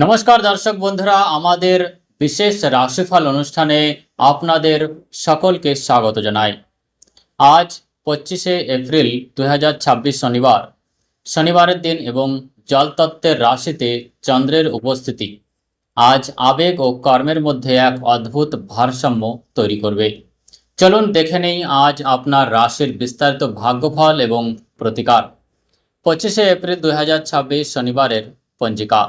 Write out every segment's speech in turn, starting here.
নমস্কার দর্শক বন্ধুরা, আমাদের বিশেষ রাশিফল অনুষ্ঠানে আপনাদের সকলকে স্বাগত জানাই। আজ 25শে এপ্রিল 2026 শনিবারের দিন এবং জলতত্ত্বের রাশিতে চন্দ্রের উপস্থিতি আজ আবেগ ও কর্মের মধ্যে এক অদ্ভুত ভারসাম্য তৈরি করবে। চলুন দেখে নেই আজ আপনার রাশির বিস্তারিত ভাগ্যফল এবং প্রতিকার। 25শে এপ্রিল 2026 শনিবারের পঞ্জিকা।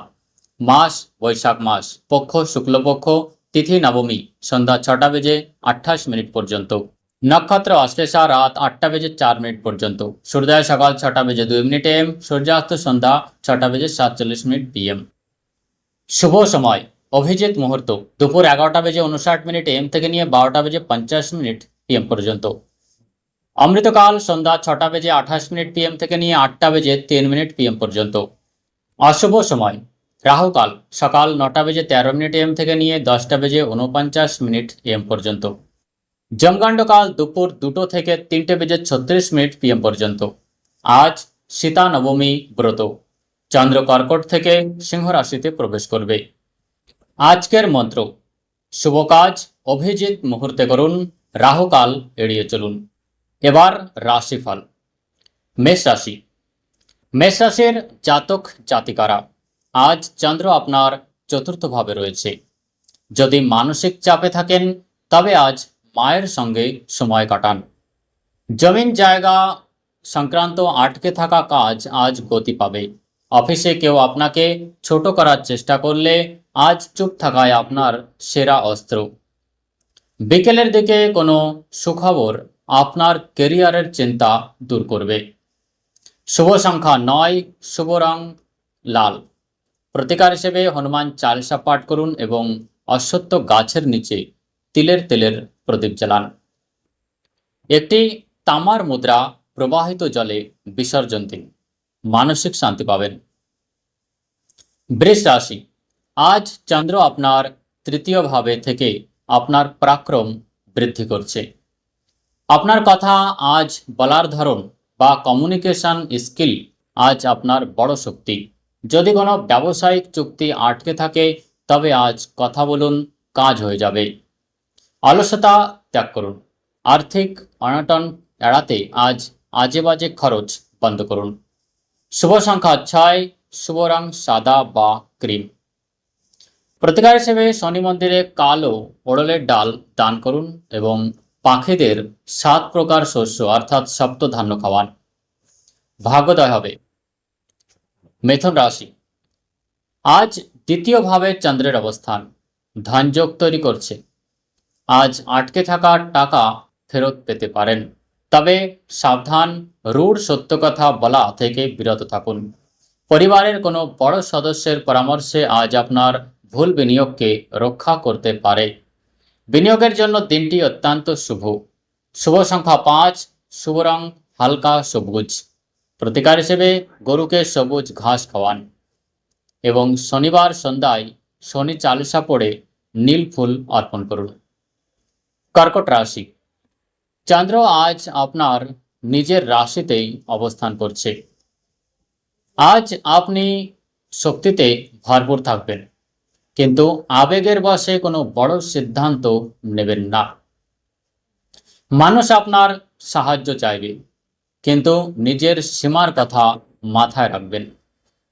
মাস বৈশাখ মাস, পক্ষ শুক্লপক্ষ, তিথি নবমী, সন্ধ্যা 6টা বেজে 28 মিনিট পর্যন্ত। নক্ষত্র অশ্লেষা রাত 8টা বেজে 4 মিনিট পর্যন্ত। সূর্যোদয় সকাল 6টা বেজে 2 মিনিট AM, সূর্যাস্ত সন্ধ্যা 6টা বেজে 47 মিনিট PM। শুভ সময় অভিজিৎ মুহূর্ত দুপুর 11টা বেজে 59 মিনিট AM থেকে নিয়ে 12টা বেজে 50 মিনিট PM পর্যন্ত। অমৃতকাল সন্ধ্যা 6টা বেজে 28 মিনিট PM থেকে নিয়ে 8টা বেজে 3 মিনিট PM পর্যন্ত। অশুভ সময় রাহুকাল সকাল 9টা বেজে 13 মিনিট AM থেকে নিয়ে 10টা বেজে 49 মিনিট AM পর্যন্ত। যমগণ্ডকাল দুপুর 2টো থেকে 3টে বেজে 36 মিনিট PM পর্যন্ত। আজ সীতা নবমী ব্রত। চন্দ্র কর্কট থেকে সিংহ রাশিতে প্রবেশ করবে। আজকের মন্ত্র, শুভ কাজ অভিজিৎ মুহূর্তে করুন, রাহুকাল এড়িয়ে চলুন। এবার রাশিফল। মেষ রাশি। মেষ রাশির জাতক জাতিকারা, আজ চন্দ্র আপনার চতুর্থ ভাবে রয়েছে। যদি মানসিক চাপে থাকেন তবে আজ মায়ের সঙ্গে সময় কাটান। জমিন জায়গা সংক্রান্ত আটকে থাকা কাজ আজ গতি পাবে। অফিসে কেউ আপনাকে ছোট করার চেষ্টা করলে আজ চুপ থাকায় আপনার সেরা অস্ত্র। বিকেলের দিকে কোনো সুখবর আপনার কেরিয়ারের চিন্তা দূর করবে। শুভ সংখ্যা 9, শুভ রং লাল। প্রতিকার হিসেবে হনুমান চালিসা পাঠ করুন এবং অশ্বত্থ গাছের নিচে তিলের তেলের প্রদীপ জ্বালান। একটি তামার মুদ্রা প্রবাহিত জলে বিসর্জন দিন, মানসিক শান্তি পাবেন। বৃষ রাশি। আজ চন্দ্র আপনার তৃতীয় ভাবে থেকে আপনার পরাক্রম বৃদ্ধি করছে। আপনার কথা আজ বলার ধরন বা কমিউনিকেশন স্কিল আজ আপনার বড় শক্তি। যদি কোনো ব্যবসায়িক চুক্তি আটকে থাকে তবে আজ কথা বলুন, কাজ হয়ে যাবে। অলসতা ত্যাগ করুন। আর্থিক অনটন এড়াতে আজ আজে বাজে খরচ বন্ধ করুন। শুভ সংখ্যা 6, শুভ রং সাদা বা ক্রিম। প্রতিকার হিসেবে শনি মন্দিরে কালো ওড়লের ডাল দান করুন এবং পাখিদের 7 প্রকার শস্য অর্থাৎ সপ্তধান্য খাওয়ান। ভাগ্যোদয় হবে। মিথুন রাশি। আজ দ্বিতীয় ভাবে চন্দ্রের অবস্থান ধনযোগ তৈরি করছে। আজ আটকে থাকা টাকা ফেরত পেতে পারেন, তবে সাবধান, রূঢ় সত্য কথা বলা থেকে বিরত থাকুন। পরিবারের কোনো বড় সদস্যের পরামর্শে আজ আপনার ভুল বিনিয়োগকে রক্ষা করতে পারে। বিনিয়োগের জন্য দিনটি অত্যন্ত শুভ। শুভ সংখ্যা 5, শুভ রং হালকা সবুজ। প্রতিকার হিসেবে গরুকে সবুজ ঘাস খাওয়ান এবং শনিবার সন্ধ্যায় শনি চালিসা পড়ে নীল ফুল অর্পণ করুন। কর্কট রাশি। চন্দ্র আজ আপনার নিজের রাশিতেই অবস্থান করছে। আজ আপনি শক্তিতে ভরপুর থাকবেন, কিন্তু আবেগের বশে কোনো বড় সিদ্ধান্ত নেবেন না। মানুষ আপনার সাহায্য চাইবে, কিন্তু নিজের সীমার কথা মাথায় রাখবেন।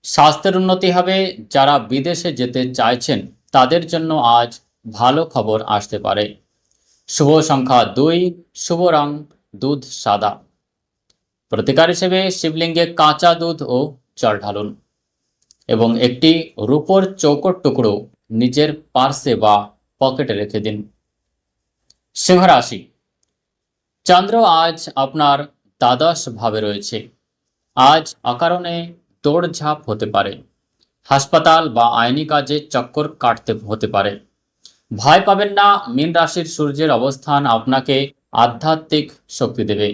স্বাস্থ্যের উন্নতি হবে। যারা বিদেশে যেতে চাইছেন তাদের জন্য আজ ভালো খবর আসতে পারে। শুভ সংখ্যা 2, শুভ রং দুধ সাদা। প্রতিকার হিসেবে শিবলিঙ্গে কাঁচা দুধ ও জল ঢালুন এবং একটি রূপোর চৌকোর টুকরো নিজের পার্সে বা পকেটে রেখে দিন। সিংহ রাশি। চন্দ্র আজ আপনার দ্বাদশ ভাবে রয়েছে। আজ অকারণে দৌড়ঝাঁপ হতে পারে। হাসপাতাল বা আইনি কাজে চক্কর কাটতে হতে পারে। ভয় পাবেন না। মীন রাশির সূর্যের অবস্থান আপনাকে আধ্যাত্মিক শক্তি দেবে।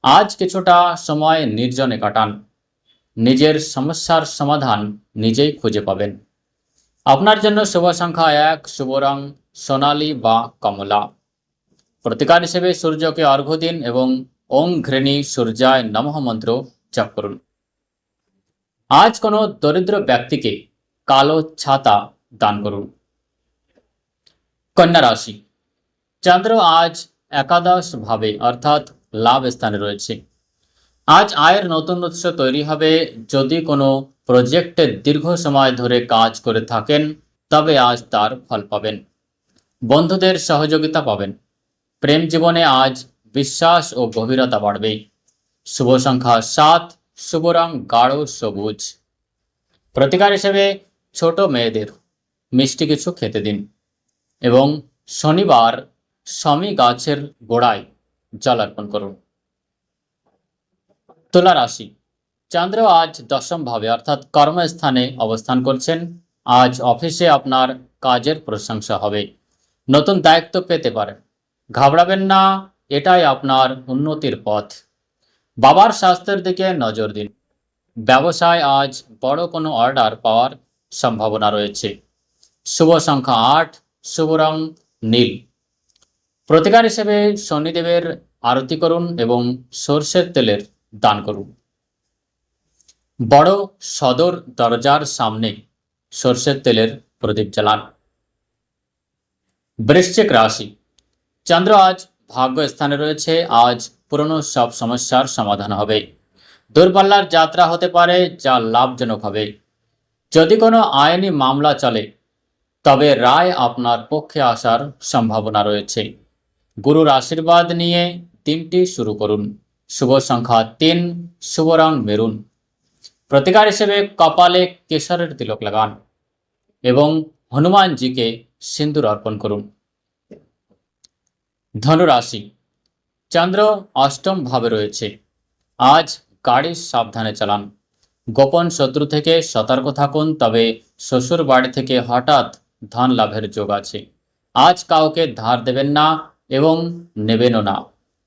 আজ কিছুটা সময় নির্জনে কাটান। নিজের সমস্যার সমাধান নিজেই খুঁজে পাবেন। আপনার জন্য শুভ সংখ্যা 1, শুভ রং সোনালী বা কমলা। প্রতিকার হিসেবে সূর্যকে অর্ঘ্য দিন এবং ওং ঘৃণী সূর্যায় নমঃ মন্ত্র জপ করুন। আজ কোনো দরিদ্র ব্যক্তিকে কালো ছাতা দান করুন। কন্যা রাশি, চন্দ্র আজ একাদশ ভাবে অর্থাৎ লাভ স্থানে রয়েছে। আজ আয়ের নতুন উৎস তৈরি হবে। যদি কোনো প্রজেক্টে দীর্ঘ সময় ধরে কাজ করে থাকেন তবে আজ তার ফল পাবেন। বন্ধুদের সহযোগিতা পাবেন। প্রেম জীবনে আজ বিশ্বাস ও গভীরতা বাড়বে। শুভ সংখ্যা 7, শুভ রং গাঢ় সবুজ। প্রতিকার হিসেবে ছোট মেয়েদের মিষ্টি কিছু খেতে দিন এবং শনিবার শমী গাছের গোড়ায় জল অর্পণ করুন। তুলা রাশি, চন্দ্র আজ দশম ভাবে অর্থাৎ কর্মস্থানে অবস্থান করছেন। আজ অফিসে আপনার কাজের প্রশংসা হবে। নতুন দায়িত্ব পেতে পারেন। ঘাবড়াবেন না, এটাই আপনার উন্নতির পথ। বাবার স্বাস্থ্যের দিকে নজর দিন। ব্যবসায় আজ বড় কোনো অর্ডার পাওয়ার সম্ভাবনা রয়েছে। শুভ সংখ্যা 8, শুভ রং নীল। প্রতিকার হিসেবে শনিদেবের আরতি করুন এবং সর্ষের তেলের দান করুন। বড় সদর দরজার সামনে সর্ষের তেলের প্রদীপ জ্বালান। বৃশ্চিক রাশি, চন্দ্র আজ ভাগ্য স্থানে রয়েছে। আজ পুরনো সব সমস্যার সমাধান হবে। দূরপাল্লার যাত্রা হতে পারে যা লাভজনক হবে। যদি কোনো আইনি মামলা চলে তবে রায় আপনার পক্ষে আসার সম্ভাবনা রয়েছে। গুরুর আশীর্বাদ নিয়ে দিনটি শুরু করুন। শুভ সংখ্যা 3, শুভ রং মেরুন। প্রতিকার হিসেবে কপালে কেশরের তিলক লাগান এবং হনুমানজিকে সিন্দুর অর্পণ করুন। ধনু রাশি, চন্দ্র অষ্টম ভাবে রয়েছে। আজ গাড়ি সাবধানে চালান। গোপন শত্রু থেকে সতর্ক থাকুন। তবে শ্বশুর বাড়ি থেকে হঠাৎ ধন লাভের যোগ আছে। আজ কাউকে ধার দেবেন না এবং নেবেনও না।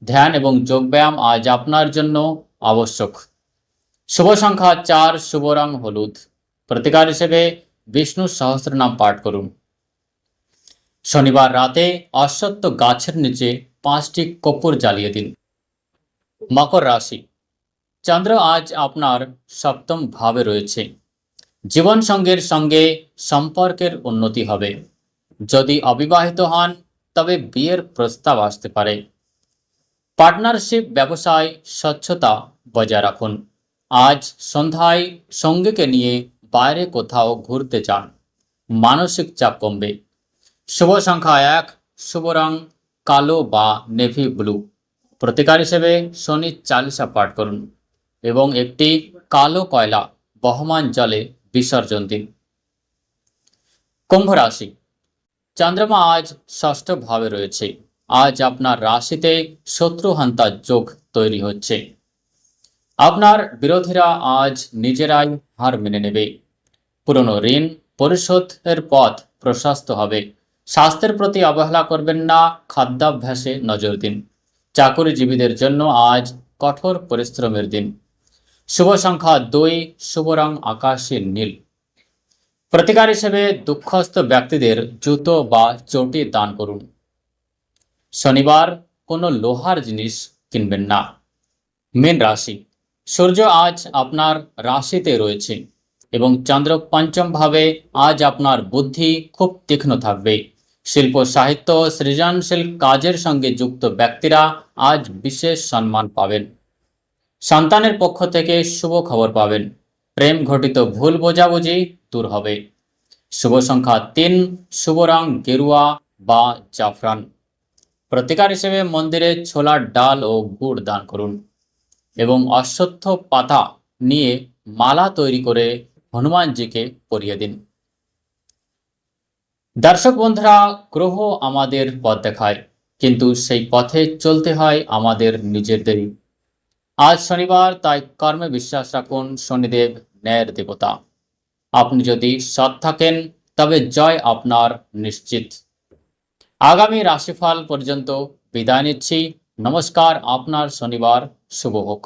ধ্যান এবং যোগব্যায়াম আজ আপনার জন্য আবশ্যক। শুভ সংখ্যা 4, শুভ রং হলুদ। প্রতিকার হিসেবে বিষ্ণু সহস্রনাম পাঠ করুন। শনিবার রাতে অশ্বত্থ গাছের নিচে 5টি কর্পূর জ্বালিয়ে দিন। মকর রাশি, চন্দ্র আজ আপনার সপ্তম ভাবে রয়েছে। জীবন সঙ্গের সঙ্গে সম্পর্কের উন্নতি হবে। যদি অবিবাহিত হন তবে বিয়ের প্রস্তাব আসতে পারে। পার্টনারশিপ ব্যবসায় স্বচ্ছতা বজায় রাখুন। আজ সন্ধ্যায় সঙ্গীকে নিয়ে বাইরে কোথাও ঘুরতে যান। মানসিক চাপ কমবে। শুভ সংখ্যা 1, শুভ রং কালো বা নেভি ব্লু। প্রতিকার হিসেবে শনি চালিসা পাঠ করুন এবং একটি কালো কয়লা বহমান জলে বিসর্জন দিন। কুম্ভ রাশি, চন্দ্রমা আজ ষষ্ঠ ভাবে রয়েছে। আজ আপনার রাশিতে শত্রুহান্তা যোগ তৈরি হচ্ছে। আপনার বিরোধীরা আজ নিজেরাই হার মেনে নেবে। পুরনো ঋণ পরিশোধের পথ প্রশস্ত হবে। স্বাস্থ্যের প্রতি অবহেলা করবেন না। খাদ্যাভ্যাসে নজর দিন। চাকরিজীবীদের জন্য আজ কঠোর পরিশ্রমের দিন। শুভ সংখ্যা 2, শুভ রং আকাশী নীল। প্রতিকার হিসেবে দুঃখস্থ ব্যক্তিদের জুতো বা চটি দান করুন। শনিবার কোনো লোহার জিনিস কিনবেন না। মীন রাশি, সূর্য আজ আপনার রাশিতে রয়েছে এবং চন্দ্র পঞ্চম ভাবে। আজ আপনার বুদ্ধি খুব তীক্ষ্ণ থাকবে। শিল্প সাহিত্য সৃজনশীল কাজের সঙ্গে যুক্ত ব্যক্তিরা আজ বিশেষ সম্মান পাবেন। সন্তানের পক্ষ থেকে শুভ খবর পাবেন। প্রেম ঘটিত ভুল বোঝাবুঝি দূর হবে। শুভ সংখ্যা 3, শুভ রং গেরুয়া বা জাফরান। প্রতিকার হিসেবে মন্দিরে ছোলার ডাল ও গুড় দান করুন এবং অশ্বত্থ পাতা নিয়ে মালা তৈরি করে হনুমানজিকে পরিয়ে দিন। দর্শক বন্ধুরা, গ্রহ আমাদের পথ দেখায়, কিন্তু সেই পথে চলতে হয় আমাদের নিজেদেরই। আজ শনিবার, তাই কর্মে বিশ্বাস রাখুন। শনিদেব ন্যায়ের দেবতা। আপনি যদি সৎ থাকেন তবে জয় আপনার নিশ্চিত। আগামী রাশিফল পর্যন্ত বিদায় নিচ্ছি। নমস্কার। আপনার শনিবার শুভ হোক।